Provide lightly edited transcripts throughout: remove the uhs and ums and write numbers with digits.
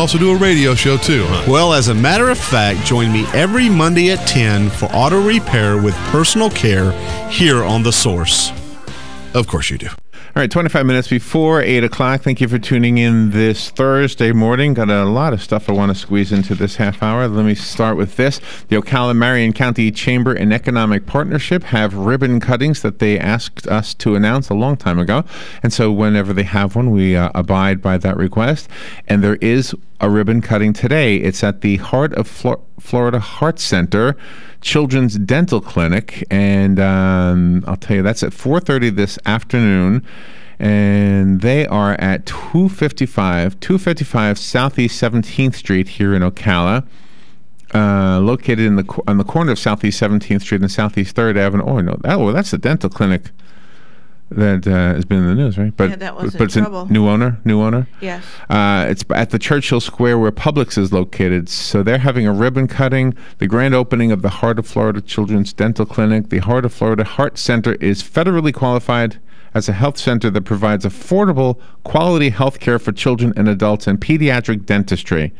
also do a radio show too, huh? Well, as a matter of fact, join me every Monday at 10 for auto repair with personal care here on The Source. Of course you do. All right, 25 minutes before 8 o'clock. Thank you for tuning in this Thursday morning. Got a lot of stuff I want to squeeze into this half hour. Let me start with this. The Ocala Marion County Chamber and Economic Partnership have ribbon cuttings that they asked us to announce a long time ago. And so whenever they have one, we abide by that request. And there is a ribbon cutting today. It's at the Heart of Florida Heart Center Children's Dental Clinic, and I'll tell you, that's at 4:30 this afternoon, and they are at 255 Southeast 17th Street here in Ocala, located on the corner of Southeast 17th Street and Southeast 3rd Avenue. Oh, no, that's the dental clinic that has been in the news, right? But, yeah, that was but in it's trouble. A new owner? Yes. It's at the Churchill Square where Publix is located. So they're having a ribbon cutting, the grand opening of the Heart of Florida Children's Dental Clinic. The Heart of Florida Heart Center is federally qualified as a health center that provides affordable, quality health care for children and adults and pediatric dentistry.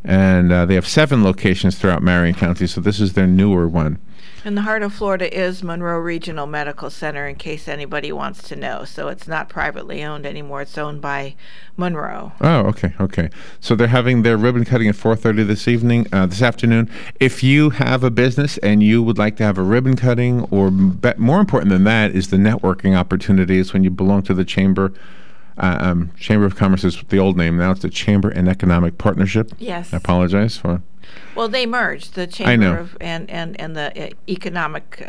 And they have 7 locations throughout Marion County, so this is their newer one. And the Heart of Florida is Monroe Regional Medical Center, in case anybody wants to know. So it's not privately owned anymore. It's owned by Monroe. Oh, okay. So they're having their ribbon cutting at 4:30 this afternoon. If you have a business and you would like to have a ribbon cutting, or more important than that is the networking opportunities when you belong to the Chamber. Chamber of Commerce is the old name. Now it's the Chamber and Economic Partnership. Yes. I apologize for... Well, they merged the Chamber and the Economic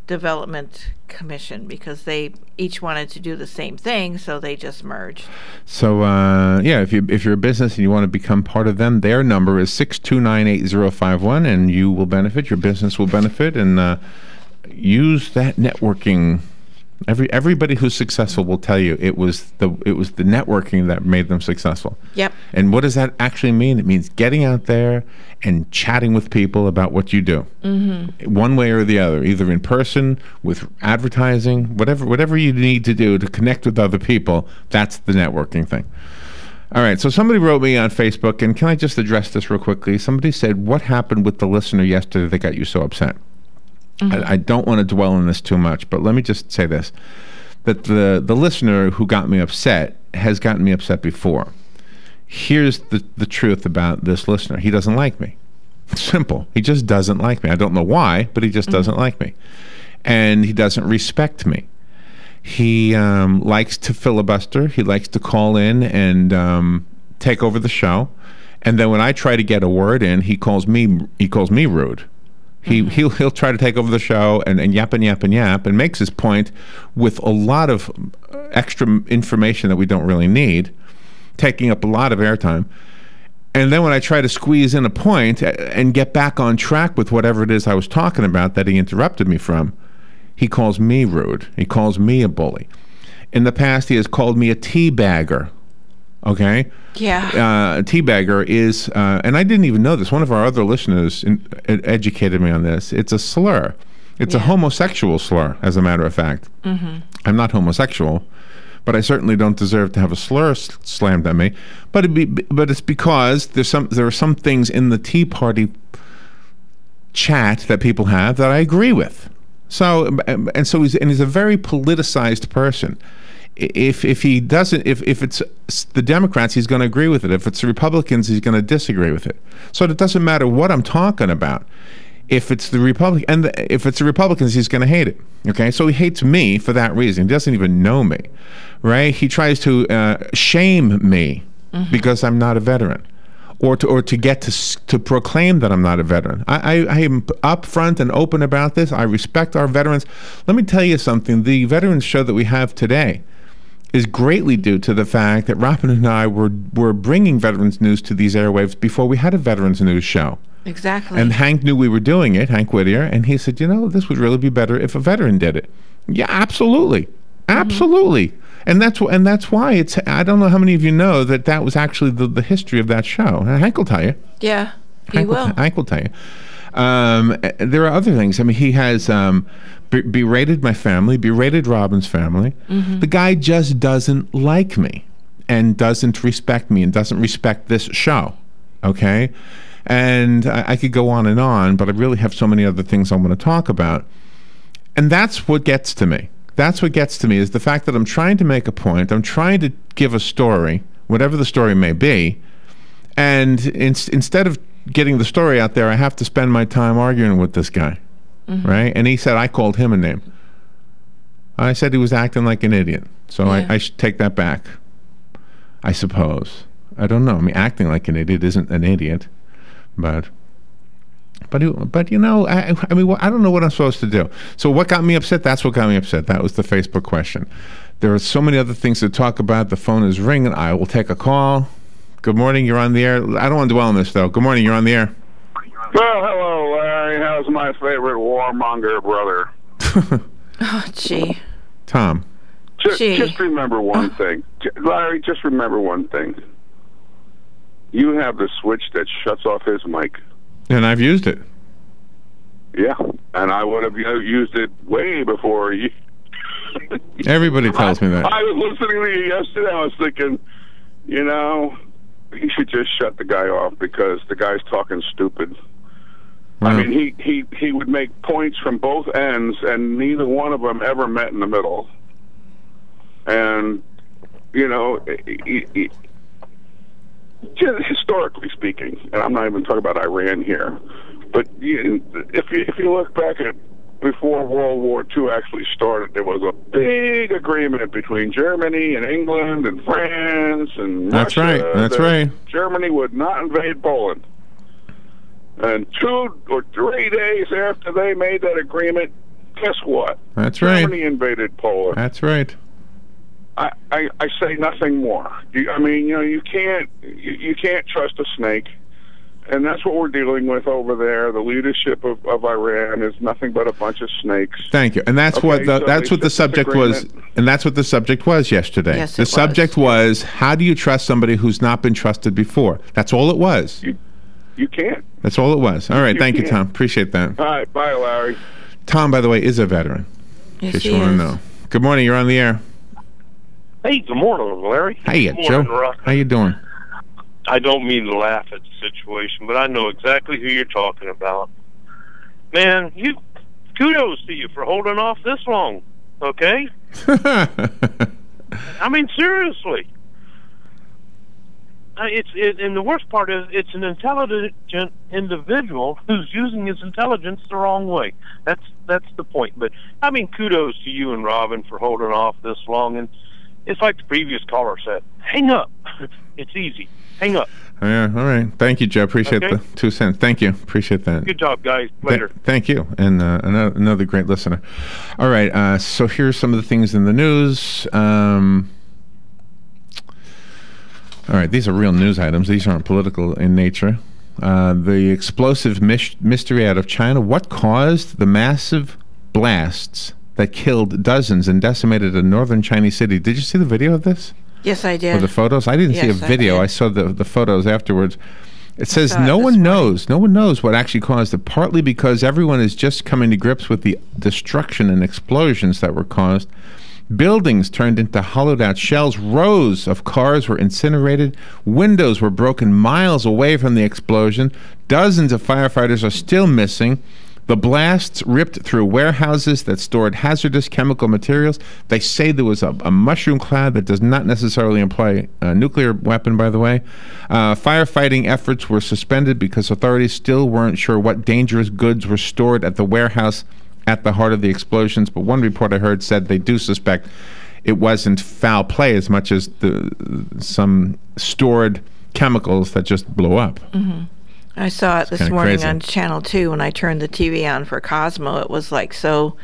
Development Commission because they each wanted to do the same thing, so they just merged. So if you're a business and you want to become part of them, their number is 629-8051, and you will benefit. Your business will benefit, and use that networking. Everybody who's successful will tell you it was the networking that made them successful. Yep. And what does that actually mean? It means getting out there and chatting with people about what you do, one way or the other, either in person, with advertising, whatever you need to do to connect with other people. That's the networking thing. All right. So somebody wrote me on Facebook, and can I just address this real quickly? Somebody said, "What happened with the listener yesterday that got you so upset?" I don't want to dwell on this too much, but let me just say this, that the listener who got me upset has gotten me upset before. Here's the truth about this listener. He doesn't like me. Simple. He just doesn't like me. I don't know why, but he just doesn't like me. And he doesn't respect me. He likes to filibuster. He likes to call in and take over the show. And then when I try to get a word in, he calls me rude. He'll try to take over the show and yap and makes his point with a lot of extra information that we don't really need, taking up a lot of airtime. And then when I try to squeeze in a point and get back on track with whatever it is I was talking about that he interrupted me from, he calls me rude. He calls me a bully. In the past, he has called me a teabagger. Okay? Yeah. Teabagger is, and I didn't even know this. One of our other listeners educated me on this. It's a slur. It's a homosexual slur, as a matter of fact. I'm not homosexual, but I certainly don't deserve to have a slur slammed at me. But it's because there are some things in the Tea Party chat that people have that I agree with. So he's a very politicized person. If it's the Democrats, he's going to agree with it. If it's the Republicans, he's going to disagree with it. So it doesn't matter what I'm talking about. If it's the Republicans, he's going to hate it. Okay, so he hates me for that reason. He doesn't even know me, right? He tries to shame me because I'm not a veteran, or to get to proclaim that I'm not a veteran. I am upfront and open about this. I respect our veterans. Let me tell you something. The veterans show that we have today is greatly due to the fact that Robin and I were bringing veterans news to these airwaves before we had a veterans news show. Exactly. And Hank knew we were doing it, Hank Whittier, and he said, this would really be better if a veteran did it. Yeah, absolutely. Absolutely. And that's why it's, I don't know how many of you know that was actually the history of that show. And Hank will tell you. Yeah, he will. Hank will tell you. There are other things. I mean, he has berated my family, berated Robin's family. The guy just doesn't like me. and doesn't respect me and doesn't respect this show. Okay? And I could go on, but I really have so many other things I want to talk about. And that's what gets to me. That's what gets to me, is the fact that I'm trying to make a point. I'm trying to give a story, whatever the story may be. And instead of getting the story out there, I have to spend my time arguing with this guy. Right? And he said I called him a name. I said he was acting like an idiot. So I should take that back, I suppose. I don't know. I mean, acting like an idiot isn't an idiot. But you know, I mean, I don't know what I'm supposed to do. So what got me upset? That's what got me upset. That was the Facebook question. There are so many other things to talk about. The phone is ringing. I will take a call. Good morning. You're on the air. I don't want to dwell on this, though. Good morning. You're on the air. Well, hello, Larry. How's my favorite warmonger brother? Oh, gee. Tom. Just remember one thing. Larry, just remember one thing. You have the switch that shuts off his mic. And I've used it. Yeah, and I would have used it way before you. Everybody tells me that. I was listening to you yesterday. I was thinking, you know, he should just shut the guy off because the guy's talking stupid. Well, I mean, he would make points from both ends, and neither one of them ever met in the middle. And, you know, historically speaking, and I'm not even talking about Iran here, but if you look back at before World War II actually started, there was a big agreement between Germany and England and France and that's Russia. Right. That's right. Germany would not invade Poland. And 2 or 3 days after they made that agreement, guess what? That's right. Germany invaded Poland. That's right. I say nothing more. I mean, you know, you can't trust a snake, and that's what we're dealing with over there. The leadership of Iran is nothing but a bunch of snakes. Thank you. And that's what the subject was. And that's what the subject was yesterday. Yes, the subject was, how do you trust somebody who's not been trusted before? That's all it was. You can't. That's all it was. All right. Thank you, Tom. Appreciate that. All right. Bye, Larry. Tom, by the way, is a veteran. Yes, in case he you want to is. know. Good morning. You're on the air. Hey, good morning, Larry. Hey, Good Joe. morning, Rock. How you doing? I don't mean to laugh at the situation, but I know exactly who you're talking about. Man, kudos to you for holding off this long, okay? I mean, seriously. And the worst part is, it's an intelligent individual who's using his intelligence the wrong way. That's the point. But I mean, kudos to you and Robin for holding off this long. And it's like the previous caller said, hang up. It's easy. Hang up. Yeah. All right. Thank you, Joe. Appreciate the 2 cents. Thank you. Appreciate that. Good job, guys. Later. Thank you. And another great listener. All right. So here's some of the things in the news. All right, these are real news items. These aren't political in nature. The explosive mystery out of China. What caused the massive blasts that killed dozens and decimated a northern Chinese city? Did you see the video of this? Yes, I did. Or the photos? I didn't see a video. I saw the photos afterwards. It says no one knows. No one knows what actually caused it, partly because everyone is just coming to grips with the destruction and explosions that were caused. Buildings turned into hollowed-out shells. Rows of cars were incinerated. Windows were broken miles away from the explosion. Dozens of firefighters are still missing. The blasts ripped through warehouses that stored hazardous chemical materials. They say there was a mushroom cloud. That does not necessarily imply a nuclear weapon, by the way. Firefighting efforts were suspended because authorities still weren't sure what dangerous goods were stored at the warehouse at the heart of the explosions, but one report I heard said they do suspect it wasn't foul play as much as some stored chemicals that just blew up. Mm-hmm. I saw it this morning crazy. on Channel 2 when I turned the TV on for Cosmo. It was like so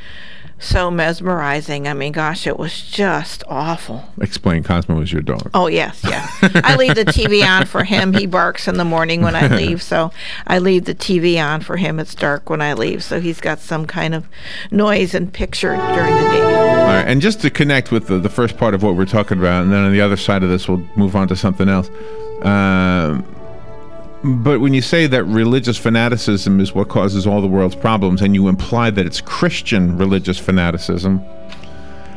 mesmerizing. I mean, gosh, it was just awful. Explain, Cosmo is your dog. Oh, yes, yeah. I leave the TV on for him. He barks in the morning when I leave, so I leave the TV on for him. It's dark when I leave, so he's got some kind of noise and picture during the day. All right, and just to connect with the first part of what we're talking about, and then on the other side of this, we'll move on to something else. But when you say that religious fanaticism is what causes all the world's problems, and you imply that it's Christian religious fanaticism,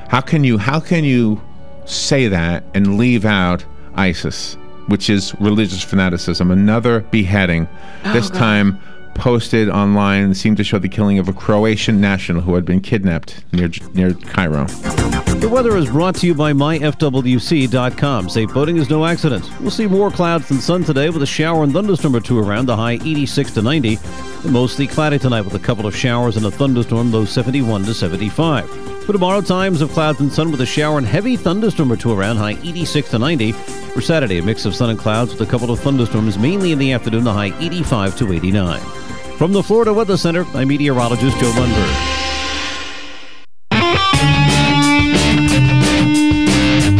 how can you say that and leave out ISIS, which is religious fanaticism. Another beheading, this time posted online, seemed to show the killing of a Croatian national who had been kidnapped near Cairo. The weather is brought to you by myfwc.com. Safe boating is no accident. We'll see more clouds than sun today with a shower and thunderstorm or two around, the high 86 to 90. Mostly cloudy tonight with a couple of showers and a thunderstorm, low 71 to 75. For tomorrow, times of clouds and sun with a shower and heavy thunderstorm or two around, high 86 to 90. For Saturday, a mix of sun and clouds with a couple of thunderstorms, mainly in the afternoon, the high 85 to 89. From the Florida Weather Center, I'm meteorologist Joe Lundberg.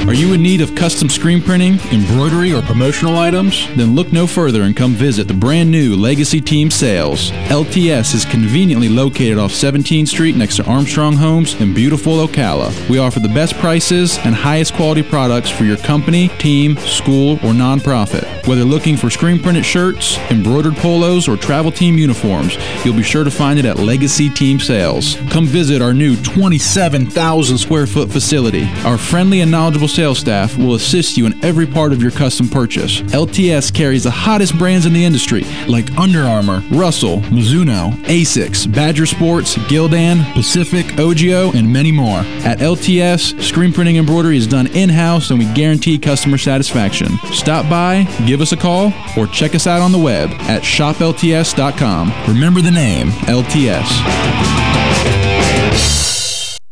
Are you in need of custom screen printing, embroidery, or promotional items? Then look no further and come visit the brand new Legacy Team Sales. LTS is conveniently located off 17th Street next to Armstrong Homes in beautiful Ocala. We offer the best prices and highest quality products for your company, team, school, or nonprofit. Whether looking for screen printed shirts, embroidered polos, or travel team uniforms, you'll be sure to find it at Legacy Team Sales. Come visit our new 27,000 square foot facility. Our friendly and knowledgeable sales staff will assist you in every part of your custom purchase. LTS carries the hottest brands in the industry like Under Armour, Russell, Mizuno, Asics, Badger Sports, Gildan, Pacific, Ogio, and many more. At LTS, screen printing embroidery is done in-house and we guarantee customer satisfaction. Stop by, give us a call, or check us out on the web at shoplts.com. Remember the name, LTS.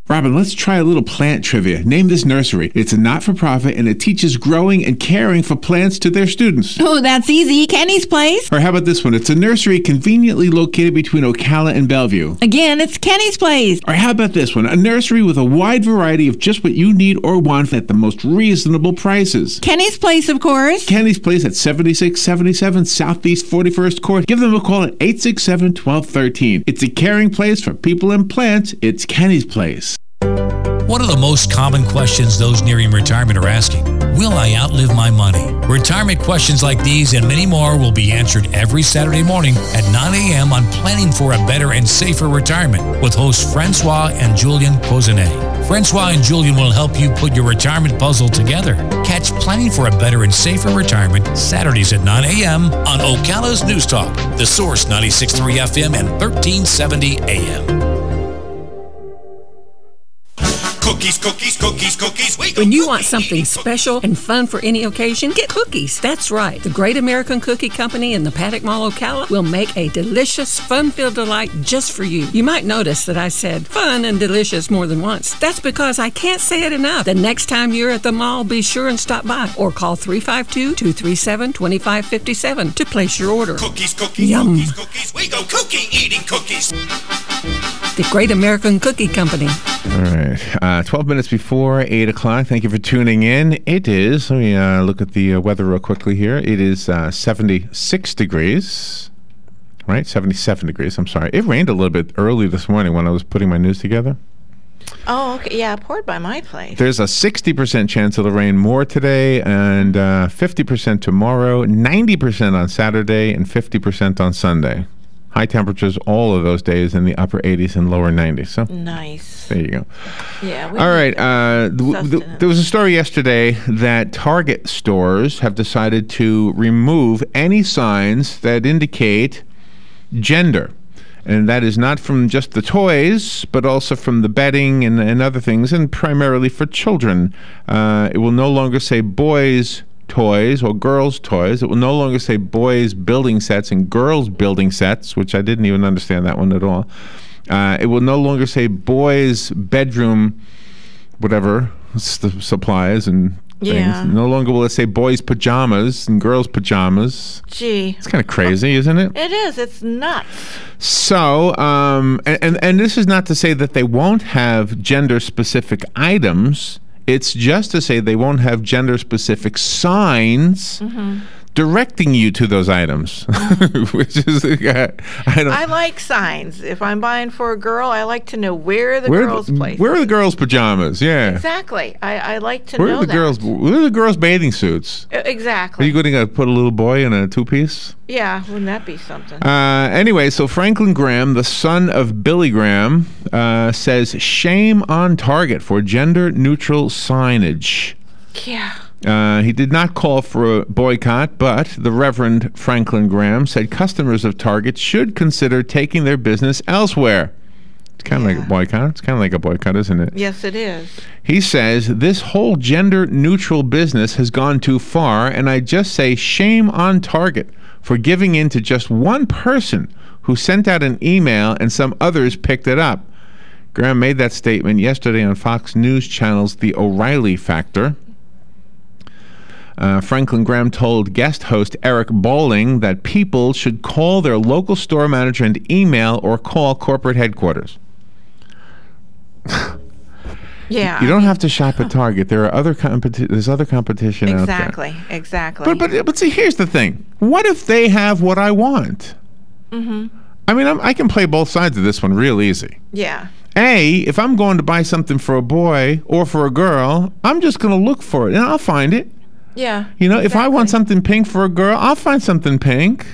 Robin, let's try a little plant trivia. Name this nursery. It's a not-for-profit, and it teaches growing and caring for plants to their students. Oh, that's easy. Kenny's Place. Or how about this one? It's a nursery conveniently located between Ocala and Bellevue. Again, it's Kenny's Place. Or how about this one? A nursery with a wide variety of just what you need or want at the most reasonable prices. Kenny's Place, of course. Kenny's Place at 7677 Southeast 41st Court. Give them a call at 867-1213. It's a caring place for people and plants. It's Kenny's Place. One of the most common questions those nearing retirement are asking: will I outlive my money? Retirement questions like these and many more will be answered every Saturday morning at 9 a.m. on Planning for a Better and Safer Retirement with hosts Francois and Julian Pozenet. Francois and Julian will help you put your retirement puzzle together. Catch Planning for a Better and Safer Retirement Saturdays at 9 a.m. on Ocala's News Talk, The Source 96.3 FM and 1370 AM. Cookies, cookies, cookies, cookies. When you want something special and fun for any occasion, get cookies. That's right. The Great American Cookie Company in the Paddock Mall, Ocala will make a delicious, fun-filled delight just for you. You might notice that I said fun and delicious more than once. That's because I can't say it enough. The next time you're at the mall, be sure and stop by or call 352-237-2557 to place your order. Cookies, cookies, Yum. cookies, cookies. We go cookie eating cookies. The Great American Cookie Company. All right. 12 minutes before 8 o'clock. Thank you for tuning in. It is, let me look at the weather real quickly here. It is 76 degrees. Right? 77 degrees. I'm sorry. It rained a little bit early this morning when I was putting my news together. Oh, okay. Yeah, it poured by my place. There's a 60% chance it'll rain more today and 50% tomorrow, 90% on Saturday, and 50% on Sunday. High temperatures all of those days in the upper 80s and lower 90s. So nice. There you go. Yeah. All right. There was a story yesterday that Target stores have decided to remove any signs that indicate gender. And that is not from just the toys, but also from the bedding and other things, and primarily for children. It will no longer say boys' toys or girls' toys. It will no longer say boys building sets and girls building sets, which I didn't even understand that one at all. It will no longer say boys bedroom, whatever, supplies and things. Yeah. No longer will it say boys pajamas and girls pajamas. Gee. It's kind of crazy, isn't it? It is. It's nuts. So, and this is not to say that they won't have gender-specific items. It's just to say they won't have gender-specific signs directing you to those items, which is, I like signs. If I'm buying for a girl, I like to know where the girls' place. Where are the girls' pajamas? Yeah, exactly. I like to where know are the girls? Where are the girls' bathing suits? Exactly. Are you going to put a little boy in a two-piece? Yeah, wouldn't that be something? Anyway, so Franklin Graham, the son of Billy Graham, says shame on Target for gender-neutral signage. Yeah. He did not call for a boycott, but the Reverend Franklin Graham said customers of Target should consider taking their business elsewhere. It's kind of like a boycott. It's kind of like a boycott, isn't it? Yes, it is. He says, this whole gender-neutral business has gone too far, and I just say shame on Target for giving in to just one person who sent out an email and some others picked it up. Graham made that statement yesterday on Fox News Channel's The O'Reilly Factor. Franklin Graham told guest host Eric Bolling that people should call their local store manager and email or call corporate headquarters. Yeah, you don't have to shop at Target. There are other there's other competition out there. Exactly. But see, here's the thing. What if they have what I want? Mm-hmm. I mean, I can play both sides of this one real easy. Yeah. If I'm going to buy something for a boy or for a girl, I'm just going to look for it and I'll find it. Yeah. You know, if I want something pink for a girl, I'll find something pink.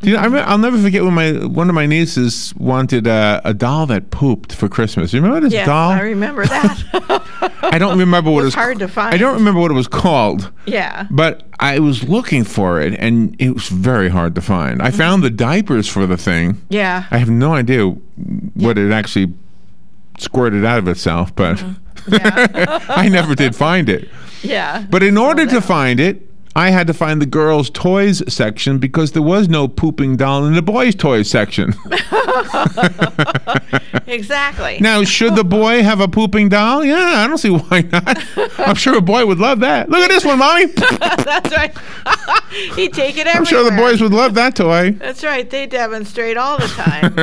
You know, I'll never forget when one of my nieces wanted a doll that pooped for Christmas. You remember this doll? I remember that. I don't remember what it was hard to find. I don't remember what it was called. Yeah. But I was looking for it, and it was very hard to find. I found the diapers for the thing. Yeah. I have no idea what it actually squirted out of itself, but I never did find it. Yeah. But in order to find it, I had to find the girls' toys section because there was no pooping doll in the boys' toys section. Exactly. Now, should the boy have a pooping doll? Yeah, I don't see why not. I'm sure a boy would love that. Look at this one, Mommy. That's right. He'd take it everywhere. I'm sure the boys would love that toy. That's right. They demonstrate all the time.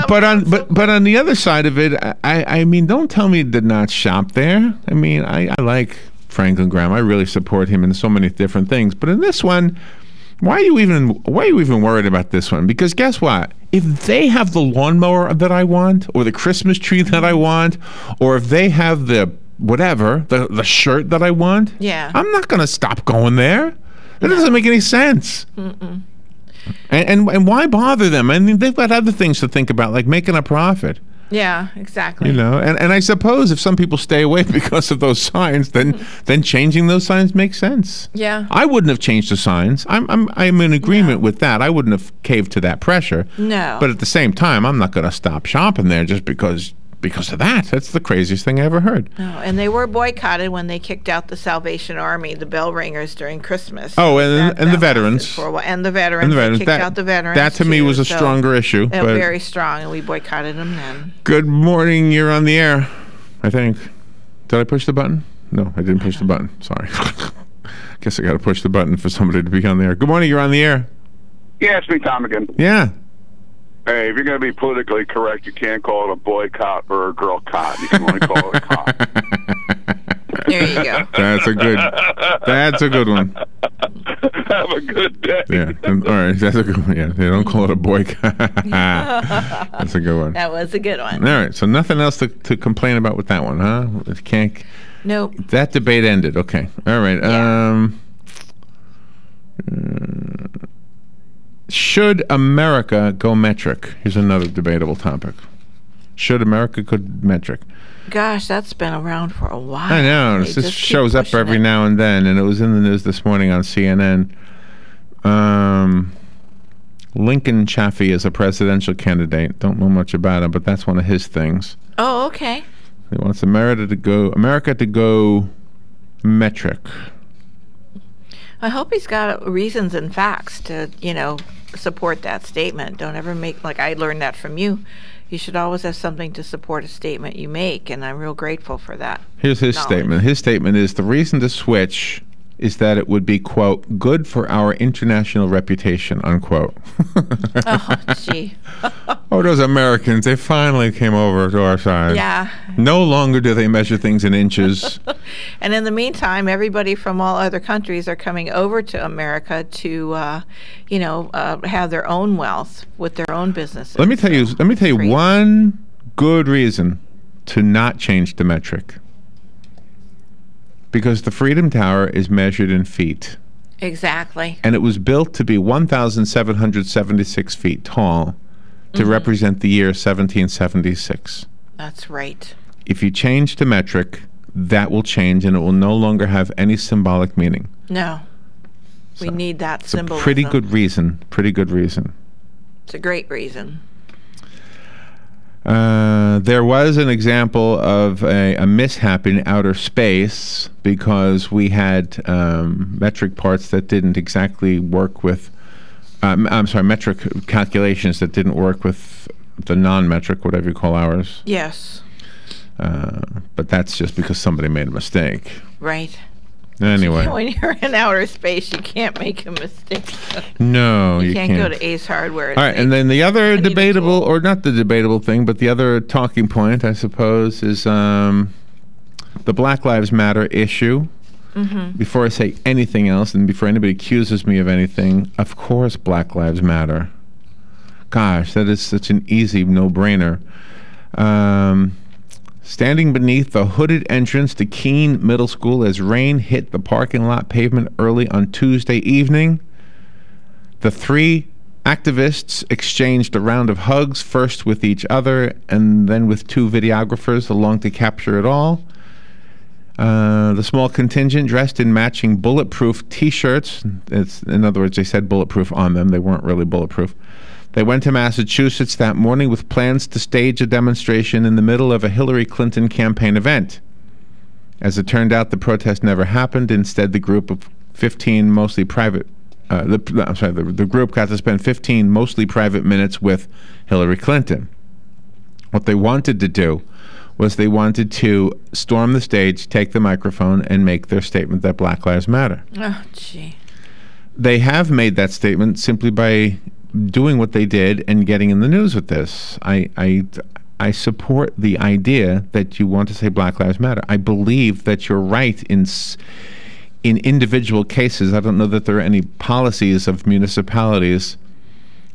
But on the other side of it, I mean, don't tell me to not shop there. I mean, I like Franklin Graham. I really support him in so many different things. But in this one, why are you even worried about this one? Because guess what? If they have the lawnmower that I want, or the Christmas tree that I want, or if they have the whatever, the shirt that I want, I'm not going to stop going there. That doesn't make any sense. Mm-mm. And why bother them? I mean, they've got other things to think about, like making a profit. Yeah, exactly. You know, and I suppose if some people stay away because of those signs, then changing those signs makes sense. Yeah. I wouldn't have changed the signs. I'm in agreement with that. I wouldn't have caved to that pressure. No. But at the same time, I'm not going to stop shopping there just because of that. That's the craziest thing I ever heard. No, and they were boycotted when they kicked out the Salvation Army, the bell ringers during Christmas. Oh, and the veterans. And the veterans. They kicked out the veterans. That to me was a stronger issue. Very strong, and we boycotted them then. Good morning. You're on the air, I think. Did I push the button? No, I didn't push the button. Sorry. Guess I got to push the button for somebody to be on the air. Good morning. You're on the air. Yeah, it's me, Tom, again. Yeah. Hey, if you're going to be politically correct, you can't call it a boycott or a girl cot. You can only call it a cot. There you go. That's a good one. Have a good day. Yeah. All right. That's a good one. Yeah. They don't call it a boycott. That's a good one. That was a good one. All right. So nothing else to complain about with that one, huh? It can't. Nope. That debate ended. Okay. All right. Yeah. Should America go metric? Here's another debatable topic. Should America go metric? Gosh, that's been around for a while. I know. It just shows up every now and then, and it was in the news this morning on CNN. Lincoln Chafee is a presidential candidate. Don't know much about him, but that's one of his things. Oh, okay. He wants America to go metric. I hope he's got reasons and facts to, support that statement. Don't ever make, like I learned that from you. You should always have something to support a statement you make, and I'm real grateful for that. Here's his statement. His statement is, the reason to switch is that it would be, quote, good for our international reputation, unquote. Oh, gee. Oh, those Americans, they finally came over to our side. Yeah. No longer do they measure things in inches. And in the meantime, everybody from all other countries are coming over to America to, have their own wealth with their own businesses. Let me tell you one good reason to not change the metric. Because the Freedom Tower is measured in feet. Exactly. And it was built to be 1,776 feet tall to represent the year 1776. That's right. If you change to metric, that will change, and it will no longer have any symbolic meaning. No. We need that It's symbolism. a pretty good reason. Pretty good reason. It's a great reason. There was an example of a mishap in outer space because we had metric parts that didn't exactly work with, metric calculations that didn't work with the non-metric, whatever you call ours. Yes. But that's just because somebody made a mistake. Right. Anyway. When you're in outer space, you can't make a mistake. No, you can't go to Ace Hardware. All right, and then the other debatable, or not the debatable thing, but the other talking point, I suppose, is the Black Lives Matter issue. Mm-hmm. Before I say anything else, and before anybody accuses me of anything, of course Black Lives Matter. Gosh, that is such an easy no-brainer. Standing beneath the hooded entrance to Keene Middle School as rain hit the parking lot pavement early on Tuesday evening, the three activists exchanged a round of hugs, first with each other and then with two videographers along to capture it all. The small contingent dressed in matching bulletproof T-shirts, in other words, they said bulletproof on them, they weren't really bulletproof. They went to Massachusetts that morning with plans to stage a demonstration in the middle of a Hillary Clinton campaign event. As it turned out, the protest never happened. Instead, the group of 15 mostly private, the group got to spend 15 mostly private minutes with Hillary Clinton. What they wanted to do was they wanted to storm the stage, take the microphone, and make their statement that Black Lives Matter. Oh, gee. They have made that statement simply by doing what they did and getting in the news with this. I support the idea that you want to say Black Lives Matter. I believe that you're right in individual cases. I don't know that there are any policies of municipalities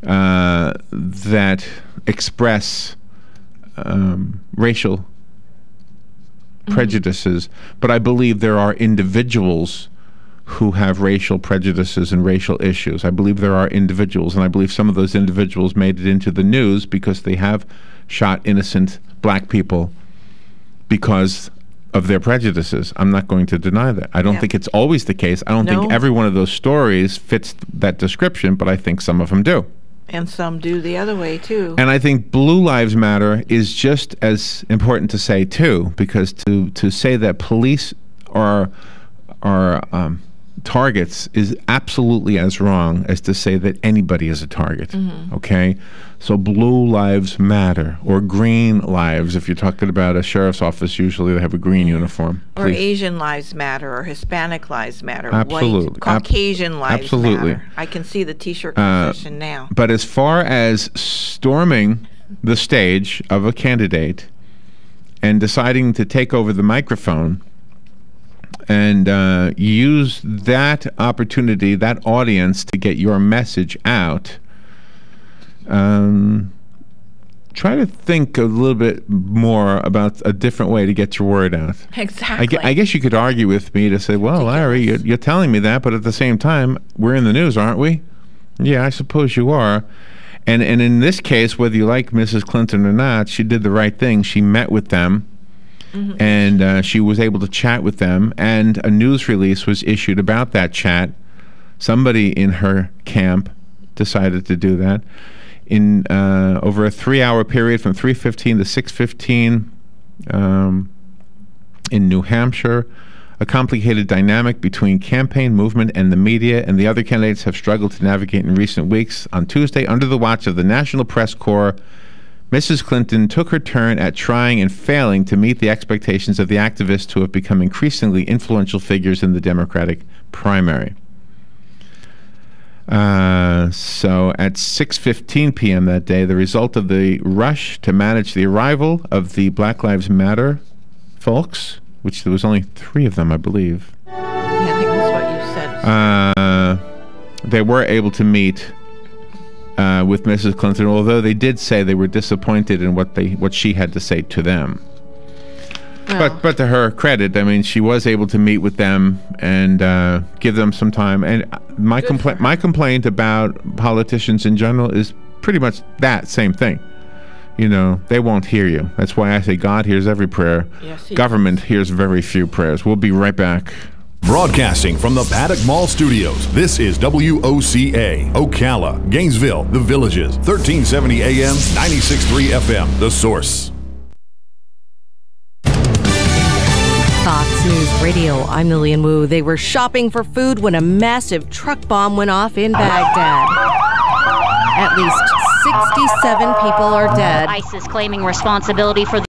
that express racial prejudices, but I believe there are individuals who have racial prejudices and racial issues. I believe there are individuals, and I believe some of those individuals made it into the news because they have shot innocent black people because of their prejudices. I'm not going to deny that. I don't think it's always the case. I don't think every one of those stories fits that description, but I think some of them do. And some do the other way, too. And I think Blue Lives Matter is just as important to say, too, because to say that police are targets is absolutely as wrong as to say that anybody is a target. Mm-hmm. Okay? So Blue Lives Matter, or Green Lives. If you're talking about a sheriff's office, usually they have a green uniform. Or Asian Lives Matter, or Hispanic Lives Matter, Absolutely. White, Caucasian Lives Absolutely. Matter. I can see the T-shirt position now. But as far as storming the stage of a candidate and deciding to take over the microphone and use that opportunity, that audience, to get your message out, try to think a little bit more about a different way to get your word out. Exactly. I guess you could argue with me to say, well, Larry, you're telling me that, but at the same time, we're in the news, aren't we? Yeah, I suppose you are. And in this case, whether you like Mrs. Clinton or not, she did the right thing. She met with them. Mm-hmm. And she was able to chat with them, and a news release was issued about that chat. Somebody in her camp decided to do that. In over a 3-hour period from 3:15 to 6:15 in New Hampshire, a complicated dynamic between campaign movement and the media and the other candidates have struggled to navigate in recent weeks. On Tuesday, under the watch of the National Press Corps, Mrs. Clinton took her turn at trying and failing to meet the expectations of the activists who have become increasingly influential figures in the Democratic primary. So at 6:15 p.m. that day, the result of the rush to manage the arrival of the Black Lives Matter folks, which there was only 3 of them, I believe. Yeah, I think that's what you said. They were able to meet with Mrs. Clinton, although they did say they were disappointed in what she had to say to them. Well, but to her credit, I mean, she was able to meet with them and give them some time. And my complaint about politicians in general is pretty much that same thing. they won't hear you. That's why I say God hears every prayer. Yes, he Government hears very few prayers. We'll be right back. Broadcasting from the Paddock Mall Studios, this is WOCA, Ocala, Gainesville, The Villages, 1370 AM, 96.3 FM, The Source. Fox News Radio, I'm Lillian Wu. They were shopping for food when a massive truck bomb went off in Baghdad. At least 67 people are dead. ISIS claiming responsibility for